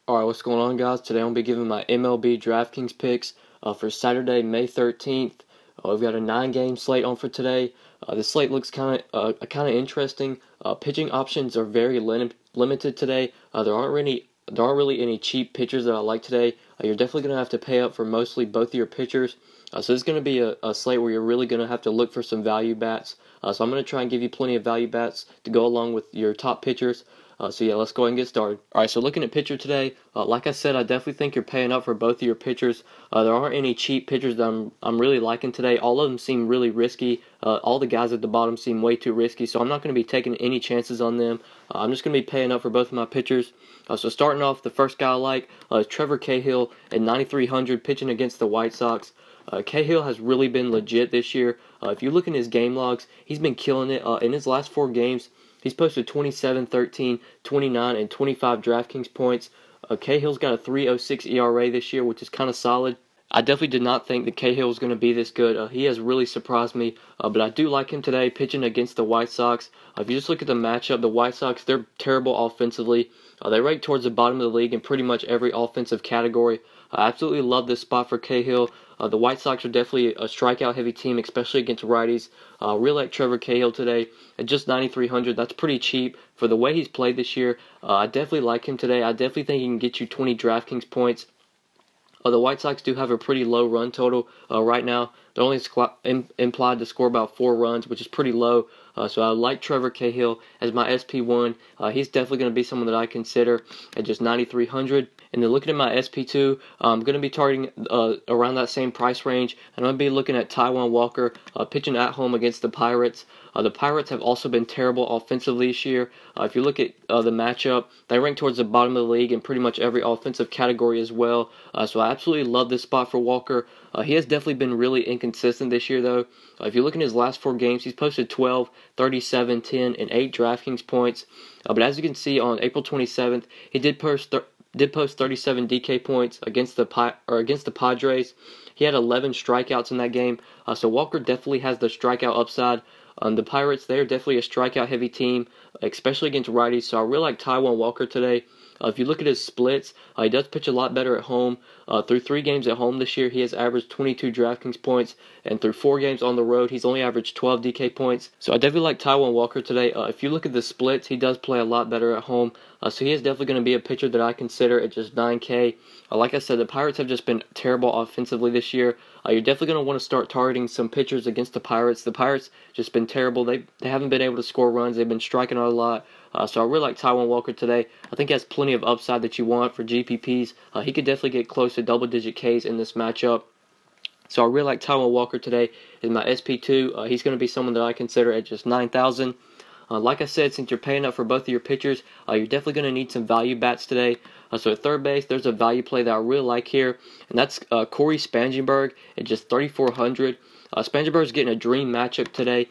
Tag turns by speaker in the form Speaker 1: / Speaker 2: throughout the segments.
Speaker 1: Alright, what's going on, guys? Today I'm going to be giving my MLB DraftKings picks for Saturday, May 13th. We've got a 9-game slate on for today. The slate looks kind of interesting. Pitching options are very limited today. There aren't really any cheap pitchers that I like today. You're definitely going to have to pay up for mostly both of your pitchers. So it's going to be a slate where you're really going to have to look for some value bats. So I'm going to try and give you plenty of value bats to go along with your top pitchers. So yeah, let's go ahead and get started. Alright, so looking at pitcher today, like I said, I definitely think you're paying up for both of your pitchers. There aren't any cheap pitchers that I'm really liking today. All of them seem really risky. All the guys at the bottom seem way too risky, so I'm not going to be taking any chances on them. I'm just going to be paying up for both of my pitchers. So starting off, the first guy I like is Trevor Cahill at 9,300 pitching against the White Sox. Cahill has really been legit this year. If you look in his game logs, he's been killing it. In his last 4 games, he's posted 27, 13, 29, and 25 DraftKings points. Cahill's got a 3.06 ERA this year, which is kind of solid. I definitely did not think that Cahill was going to be this good. He has really surprised me, but I do like him today pitching against the White Sox. If you just look at the matchup, the White Sox, they're terrible offensively. They rank towards the bottom of the league in pretty much every offensive category. I absolutely love this spot for Cahill. The White Sox are definitely a strikeout-heavy team, especially against righties. Really like Trevor Cahill today at just 9,300. That's pretty cheap for the way he's played this year. I definitely like him today. I definitely think he can get you 20 DraftKings points. The White Sox do have a pretty low run total right now. They're only implied to score about 4 runs, which is pretty low. So I like Trevor Cahill as my SP1. He's definitely going to be someone that I consider at just 9,300. And then looking at my SP2, I'm going to be targeting around that same price range. And I'm going to be looking at Taijuan Walker pitching at home against the Pirates. The Pirates have also been terrible offensively this year. If you look at the matchup, they rank towards the bottom of the league in pretty much every offensive category as well. So I absolutely love this spot for Walker. He has definitely been really inconsistent this year, though. If you look in his last 4 games, he's posted 12, 37, 10, and 8 DraftKings points. But as you can see, on April 27th, he did post 37 DK points against the Padres. He had 11 strikeouts in that game. So Walker definitely has the strikeout upside. The Pirates, they're definitely a strikeout-heavy team, especially against righties. So I really like Taijuan Walker today. If you look at his splits, he does pitch a lot better at home. Through 3 games at home this year, he has averaged 22 DraftKings points, and through 4 games on the road, he's only averaged 12 DK points. So I definitely like Taijuan Walker today. If you look at the splits, he does play a lot better at home. So he is definitely going to be a pitcher that I consider at just 9K. Like I said, the Pirates have just been terrible offensively this year. You're definitely going to want to start targeting some pitchers against the Pirates. The Pirates just been terrible. They haven't been able to score runs. They've been striking out a lot. So I really like Taijuan Walker today. I think he has plenty of upside that you want for GPPs. He could definitely get close to double-digit Ks in this matchup. So I really like Taijuan Walker today as my SP2. He's going to be someone that I consider at just 9,000. Like I said, since you're paying up for both of your pitchers, you're definitely going to need some value bats today. So at third base, there's a value play that I really like here, and that's Corey Spangenberg at just 3,400. Spangenberg's getting a dream matchup today,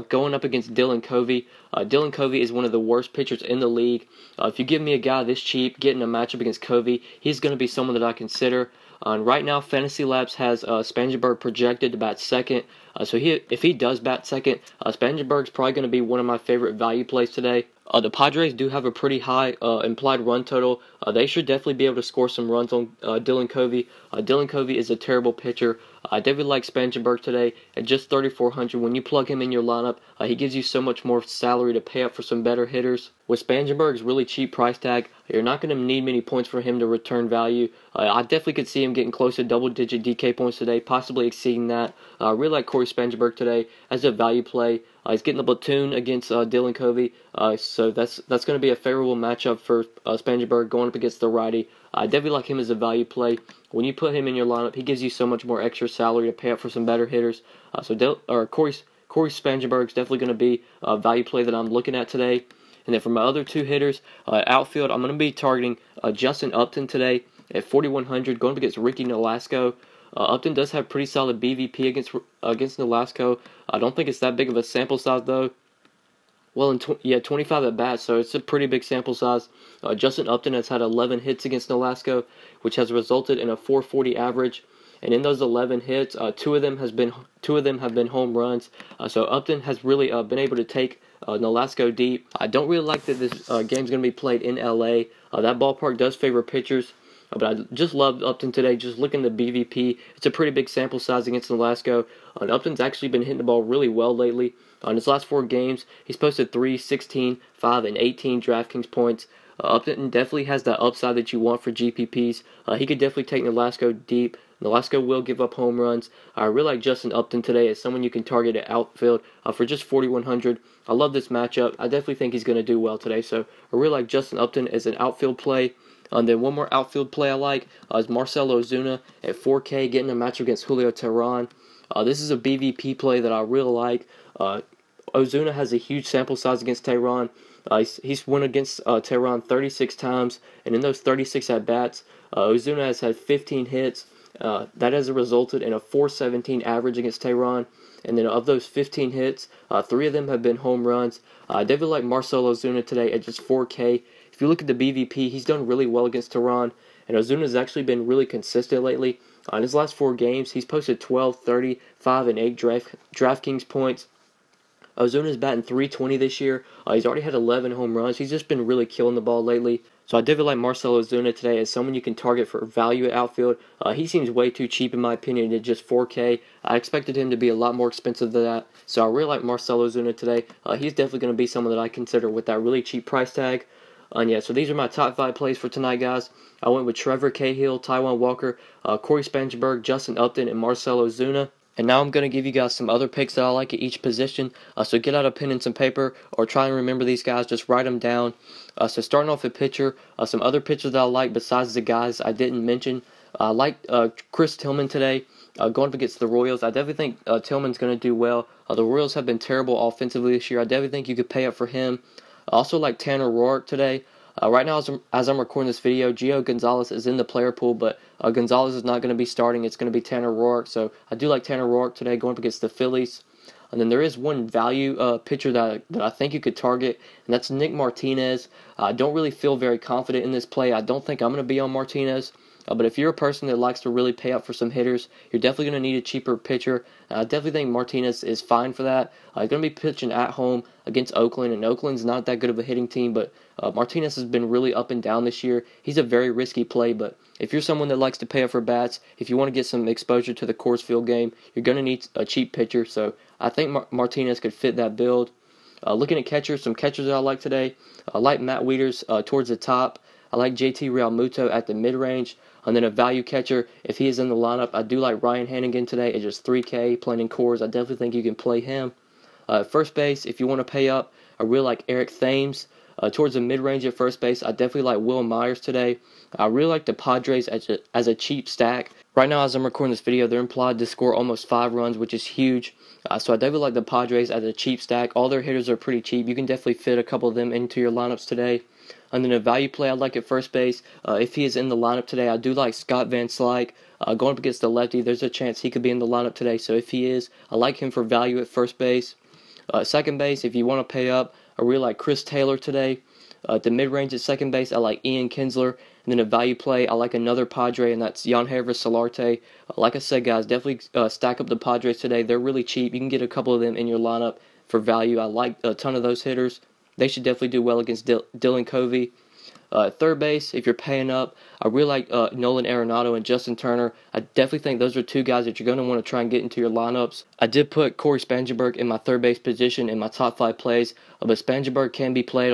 Speaker 1: going up against Dylan Covey. Dylan Covey is one of the worst pitchers in the league. If you give me a guy this cheap, getting a matchup against Covey, he's going to be someone that I consider. And right now, Fantasy Labs has Spangenberg projected to bat second. So if he does bat second, Spangenberg's probably going to be one of my favorite value plays today. The Padres do have a pretty high implied run total. They should definitely be able to score some runs on Dylan Covey. Dylan Covey is a terrible pitcher. I definitely like Spangenberg today at just 3,400. When you plug him in your lineup, he gives you so much more salary to pay up for some better hitters. With Spangenberg's really cheap price tag, you're not going to need many points for him to return value. I definitely could see him getting close to double-digit DK points today, possibly exceeding that. I really like Corey Spangenberg today as a value play. He's getting the platoon against Dylan Covey, so that's going to be a favorable matchup for Spangenberg going up against the righty. I definitely like him as a value play. When you put him in your lineup, he gives you so much more extra salary to pay up for some better hitters. Corey Spangenberg is definitely going to be a value play that I'm looking at today. And then for my other 2 hitters, outfield, I'm going to be targeting Justin Upton today at 4,100, going up against Ricky Nolasco. Upton does have pretty solid BVP against Nolasco. I don't think it's that big of a sample size, though. Well, 25 at bats, so it's a pretty big sample size. Justin Upton has had 11 hits against Nolasco, which has resulted in a 440 average. And in those 11 hits, 2 of them have been home runs. So Upton has really been able to take Nolasco deep. I don't really like that this game's going to be played in LA. That ballpark does favor pitchers. But I just loved Upton today. Just looking at the BVP, it's a pretty big sample size against Nolasco. And Upton's actually been hitting the ball really well lately. In his last 4 games, he's posted 3, 16, 5, and 18 DraftKings points. Upton definitely has that upside that you want for GPPs. He could definitely take Nolasco deep. Nolasco will give up home runs. I really like Justin Upton today as someone you can target at outfield for just 4,100. I love this matchup. I definitely think he's going to do well today. So I really like Justin Upton as an outfield play. Then one more outfield play I like is Marcell Ozuna at 4K, getting a match against Julio Teheran. This is a BVP play that I really like. Ozuna has a huge sample size against Teheran. He's won against Teheran 36 times, and in those 36 at-bats, Ozuna has had 15 hits. That has resulted in a 417 average against Teheran. And then of those 15 hits, 3 of them have been home runs. I definitely like Marcell Ozuna today at just 4K. If you look at the BVP, he's done really well against Teheran, and Ozuna's actually been really consistent lately. In his last 4 games, he's posted 12, 30, 5, and 8 DraftKings points. Ozuna's batting .320 this year. He's already had 11 home runs. He's just been really killing the ball lately. So I definitely like Marcell Ozuna today as someone you can target for value at outfield. He seems way too cheap in my opinion at just 4K. I expected him to be a lot more expensive than that. So I really like Marcell Ozuna today. He's definitely going to be someone that I consider with that really cheap price tag. And yeah, so these are my top 5 plays for tonight, guys. I went with Trevor Cahill, Taijuan Walker, Corey Spangenberg, Justin Upton, and Marcell Ozuna. And now I'm going to give you guys some other picks that I like at each position. So get out a pen and some paper or try and remember these guys. Just write them down. So starting off at pitcher, some other pitchers that I like besides the guys I didn't mention. I like Chris Tillman today going up against the Royals. I definitely think Tillman's going to do well. The Royals have been terrible offensively this year. I definitely think you could pay up for him. I also like Tanner Roark today. Right now, as I'm recording this video, Gio Gonzalez is in the player pool, but Gonzalez is not going to be starting. It's going to be Tanner Roark. So I do like Tanner Roark today going up against the Phillies. And then there is one value pitcher that I think you could target, and that's Nick Martinez. I don't really feel very confident in this play. I don't think I'm going to be on Martinez. But if you're a person that likes to really pay up for some hitters, you're definitely going to need a cheaper pitcher. I definitely think Martinez is fine for that. He's going to be pitching at home against Oakland, and Oakland's not that good of a hitting team, but Martinez has been really up and down this year. He's a very risky play, but if you're someone that likes to pay up for bats, if you want to get some exposure to the Coors Field game, you're going to need a cheap pitcher, so I think Martinez could fit that build. Looking at catchers, some catchers that I like today, I like Matt Wieters towards the top. I like JT Realmuto at the mid-range. And then a value catcher, if he is in the lineup, I do like Ryan Hannigan today at just 3K, playing in Coors. I definitely think you can play him. First base, if you want to pay up, I really like Eric Thames. Towards the mid-range at first base, I definitely like Will Myers today. I really like the Padres as a cheap stack. Right now, as I'm recording this video, they're implied to score almost 5 runs, which is huge. So I definitely like the Padres as a cheap stack. All their hitters are pretty cheap. You can definitely fit a couple of them into your lineups today. And then a value play I like at first base. If he is in the lineup today, I do like Scott Van Slyke. Going up against the lefty, there's a chance he could be in the lineup today. So if he is, I like him for value at first base. Second base, if you want to pay up, I really like Chris Taylor today. At the mid-range at second base, I like Ian Kinsler. And then a value play, I like another Padre, and that's Yangervis Solarte. Like I said, guys, definitely stack up the Padres today. They're really cheap. You can get a couple of them in your lineup for value. I like a ton of those hitters. They should definitely do well against Dylan Covey. Third base, if you're paying up, I really like Nolan Arenado and Justin Turner. I definitely think those are 2 guys that you're going to want to try and get into your lineups. I did put Corey Spangenberg in my third base position in my top 5 plays, but Spangenberg can be played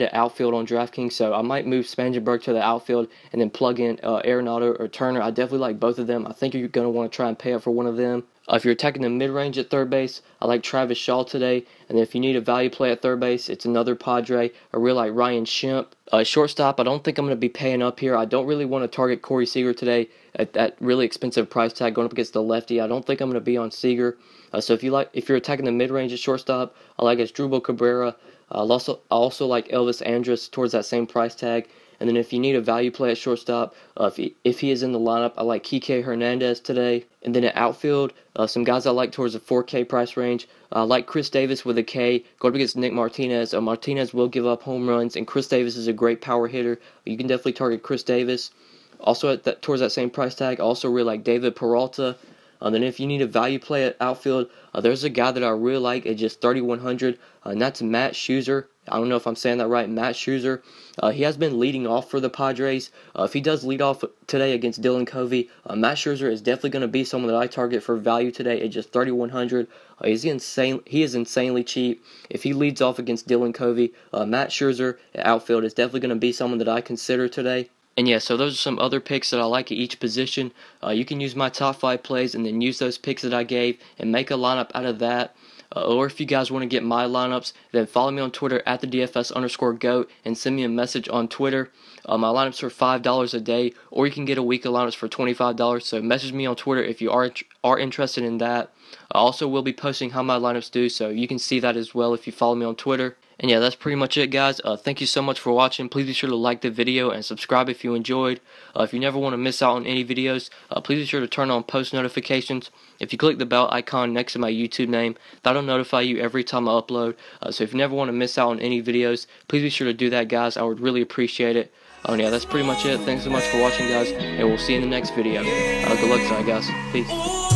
Speaker 1: at outfield on DraftKings, so I might move Spangenberg to the outfield and then plug in Arenado or Turner. I definitely like both of them. I think you're going to want to try and pay up for one of them. If you're attacking the mid-range at third base, I like Travis Shaw today. And if you need a value play at third base, it's another Padre. I really like Ryan Schimpf. Shortstop, I don't think I'm going to be paying up here. I don't really want to target Corey Seager today at that really expensive price tag going up against the lefty. I don't think I'm going to be on Seager. So if you're attacking the mid-range at shortstop, I like Asdrubal Cabrera. I also like Elvis Andrus towards that same price tag. And then if you need a value play at shortstop, if he is in the lineup, I like Kike Hernandez today. And then at outfield, some guys I like towards the 4K price range. I like Chris Davis with a K. Going up against Nick Martinez. Martinez will give up home runs, and Chris Davis is a great power hitter. You can definitely target Chris Davis. Also towards that same price tag, I also really like David Peralta. Then if you need a value play at outfield, there's a guy that I really like at just 3,100, and that's Matt Schuster. I don't know if I'm saying that right, Matt Scherzer. He has been leading off for the Padres. If he does lead off today against Dylan Covey, Matt Scherzer is definitely going to be someone that I target for value today at just 3,100. He is insanely cheap. If he leads off against Dylan Covey, Matt Scherzer at outfield is definitely going to be someone that I consider today. And yeah, so those are some other picks that I like at each position. You can use my top 5 plays and then use those picks that I gave and make a lineup out of that. Or if you guys want to get my lineups, then follow me on Twitter at the DFS_GOAT and send me a message on Twitter. My lineups are $5 a day, or you can get a week of lineups for $25. So message me on Twitter if you are interested in that. I also will be posting how my lineups do, so you can see that as well if you follow me on Twitter. And yeah, that's pretty much it, guys. Thank you so much for watching. Please be sure to like the video and subscribe if you enjoyed. If you never want to miss out on any videos, please be sure to turn on post notifications. If you click the bell icon next to my YouTube name, that'll notify you every time I upload. So if you never want to miss out on any videos, please be sure to do that, guys. I would really appreciate it. And yeah, that's pretty much it. Thanks so much for watching, guys, and we'll see you in the next video. Good luck tonight, guys. Peace.